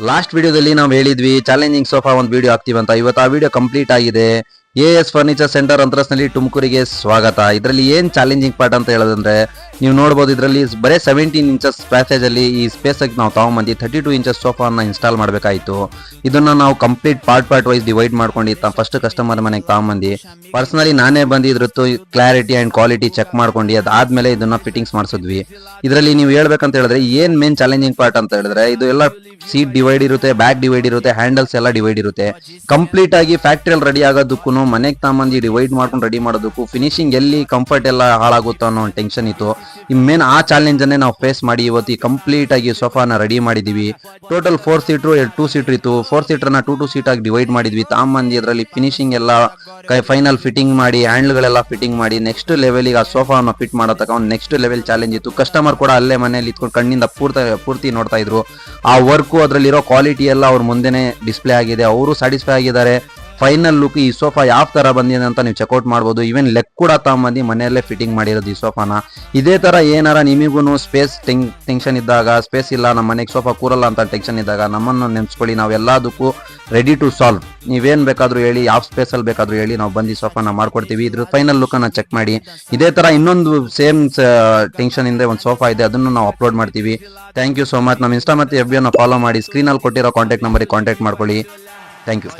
Last ವಿಡಿಯೋದಲ್ಲಿ ನಾವು ಹೇಳಿದ್ವಿ ಚಾಲೆಂಜಿಂಗ್ ಸೋಫಾ ಒಂದು ವಿಡಿಯೋ ಆಗ್ತೀವಿ ಅಂತ. ಇವತ್ತು ಆ ವಿಡಿಯೋ ಕಂಪ್ಲೀಟ್ ಆಗಿದೆ. AS ಫರ್ನಿಚರ್ ಸೆಂಟರ್ ಅಂತರಸ್ನಲ್ಲಿ ತುಮಕೂರಿಗೆ ಸ್ವಾಗತ. ಇದರಲ್ಲಿ ಏನ್ ಚಾಲೆಂಜಿಂಗ್ ಪಾರ್ಟ್ ಅಂತ ಹೇಳೋದಂದ್ರೆ ನೀವು ನೋಡಬಹುದು, ಇದರಲ್ಲಿ ಬರೇ 17 ಇಂಚಸ್ ಪ್ಯಾಸೇಜ್ ಅಲ್ಲಿ ಈ ಸ್ಪೇಸ್ ನಾವು ತಗೊಂಡ್ಬಂದು 32 ಇಂಚಸ್ ಸೋಫಾನ ಇನ್ಸ್ಟಾಲ್ ಮಾಡಬೇಕಾಯಿತು. ಇದನ್ನ ನಾವು ಕಂಪ್ಲೀಟ್ ಪಾರ್ಟ್ ವೈಸ್ ಡಿವೈಡ್ ಮಾಡ್ಕೊಂಡು ಫಸ್ಟ್ ಕಸ್ಟಮರ್ ಮನೆಗೆ ತಗೊಂಡ್ಬಂದು ಪರ್ಸನಲಿ ನಾನೇ ಬಂದು ಇದ್ರದ್ದು ಕ್ಲಾರಿಟಿ ಅಂಡ್ ಕ್ವಾಲಿಟಿ ಚೆಕ್ ಮಾಡ್ಕೊಂಡು ಅದಾದ್ಮೇಲೆ ಇದನ್ನ ಫಿಟ್ಟಿಂಗ್ಸ್ ಮಾಡಿಸಿದ್ವಿ. ಇದರಲ್ಲಿ ನೀವು ಹೇಳ್ಬೇಕಂತ ಹೇಳಿದ್ರೆ ಏನ್ ಮೇನ್ ಚಾಲೆಂಜಿಂಗ್ ಪಾರ್ಟ್ ಅಂತ ಹೇಳಿದ್ರೆ ಇದು ಎಲ್ಲ ಸೀಟ್ ಡಿವೈಡ್ ಇರುತ್ತೆ, ಬ್ಯಾಕ್ ಡಿವೈಡ್ ಇರುತ್ತೆ, ಹ್ಯಾಂಡಲ್ಸ್ ಎಲ್ಲ ಡಿವೈಡ್ ಇರುತ್ತೆ. ಕಂಪ್ಲೀಟ್ ಆಗಿ ಫ್ಯಾಕ್ಟ್ರಿಯಲ್ಲಿ ರೆಡಿ ಆಗೋದಕ್ಕೂ ಮನೆಗೆ ತಗೊಂಬಂದು ಡಿವೈಡ್ ಮಾಡ್ಕೊಂಡು ರೆಡಿ ಮಾಡೋದಕ್ಕೂ ಫಿನಿಶಿಂಗ್ ಎಲ್ಲಿ ಕಂಫರ್ಟ್ ಎಲ್ಲ ಹಾಳಾಗುತ್ತೋ ಅನ್ನೋ ಒಂದು ಟೆನ್ಷನ್ ಇತ್ತು. ಈ ಮೇನ್ ಆ ಚಾಲೆಂಜ್ ಅನ್ನೇ ನಾವು ಫೇಸ್ ಮಾಡಿ ಇವತ್ತು ಕಂಪ್ಲೀಟ್ ಆಗಿ ಸೋಫಾನ ರೆಡಿ ಮಾಡಿದೀವಿ. ಟೋಟಲ್ 4 ಸೀಟ್ರು 2 ಸೀಟರ್ ಇತ್ತು. 4 ಸೀಟರ್ನ 2 ಸೀಟ್ ಆಗಿ ಡಿವೈಡ್ ಮಾಡಿದ್ವಿ. ತಗೊಂಬಂದು ಇದರಲ್ಲಿ ಫಿನಿಶಿಂಗ್ ಎಲ್ಲ ಫೈನಲ್ ಫಿಟ್ಟಿಂಗ್ ಮಾಡಿ ಹ್ಯಾಂಡ್ಲ್ಗಳೆಲ್ಲ ಫಿಟ್ಟಿಂಗ್ ಮಾಡಿ ನೆಕ್ಸ್ಟ್ ಲೆವೆಲ್ಗೆ ಆ ಸೋಫಾನ ಫಿಟ್ ಮಾಡೋ ತಕ್ಕ ಒಂದು ನೆಕ್ಸ್ಟ್ ಲೆವೆಲ್ ಚಾಲೆಂಜ್ ಇತ್ತು. ಕಸ್ಟಮರ್ ಕೂಡ ಅಲ್ಲೇ ಮನೇಲಿ ಇತ್ಕೊಂಡು ಕಣ್ಣಿಂದ ಪೂರ್ತಿ ನೋಡ್ತಾ ಇದ್ರು. ಆ ವರ್ಕು ಅದರಲ್ಲಿರೋ ಕ್ವಾಲಿಟಿ ಎಲ್ಲ ಅವ್ರ ಮುಂದೆನೆ ಡಿಸ್ಪ್ಲೇ ಆಗಿದೆ. ಅವರು ಸ್ಯಾಟಿಸ್ಫೈ ಆಗಿದ್ದಾರೆ. ಫೈನಲ್ ಲುಕ್ ಈ ಸೋಫಾ ಯಾವ ತರ ಬಂದಿದೆ ಅಂತ ನೀವು ಚೆಕ್ಔಟ್ ಮಾಡ್ಬೋದು. ಈವನ್ ಲೆಗ್ ಕೂಡ ತಗೊಂಬಂದು ಮನೆಯಲ್ಲೇ ಫಿಟ್ಟಿಂಗ್ ಮಾಡಿರೋದು ಈ ಸೋಫಾನ. ಇದೇ ತರ ಏನಾರ ನಿಮಗೂ ಸ್ಪೇಸ್ ಟೆನ್ಷನ್ ಇದ್ದಾಗ, ಸ್ಪೇಸ್ ಇಲ್ಲ ನಮ್ಮ ಮನೆಗೆ ಸೋಫಾ ಕೂರಲ್ಲ ಅಂತ ಟೆನ್ಷನ್ ಇದ್ದಾಗ ನಮ್ಮನ್ನು ನೆನ್ಸ್ಕೊಳ್ಳಿ. ನಾವು ಎಲ್ಲದಕ್ಕೂ ರೆಡಿ ಟು ಸಾಲ್ವ್. ನೀವೇನ್ ಬೇಕಾದ್ರೂ ಹೇಳಿ, ಯಾವ ಸ್ಪೇಸ್ ಅಲ್ಲಿ ಬೇಕಾದ್ರೂ ಹೇಳಿ, ನಾವು ಬಂದು ಸೋಫಾನ ಮಾಡ್ಕೊಡ್ತೀವಿ. ಇದ್ರ ಫೈನಲ್ ಲುಕ್ ಅನ್ನ ಚೆಕ್ ಮಾಡಿ. ಇದೇ ತರ ಇನ್ನೊಂದು ಸೇಮ್ ಟೆನ್ಷನ್ ಇಂದ ಒಂದು ಸೋಫಾ ಇದೆ, ಅದನ್ನು ನಾವು ಅಪ್ಲೋಡ್ ಮಾಡ್ತೀವಿ. Thank you so much. ನಮ್ಮ ಇನ್ಸ್ಟಾ ಮತ್ತೆ FB ಅನ್ನ ಫಾಲೋ ಮಾಡಿ. ಸ್ಕ್ರೀನ್ ಅಲ್ಲಿ ಕೊಟ್ಟಿರೋ ಕಾಂಟ್ಯಾಕ್ಟ್ ನಂಬರ್ಗೆ ಕಾಂಟ್ಯಾಕ್ಟ್ ಮಾಡ್ಕೊಳ್ಳಿ. Thank you.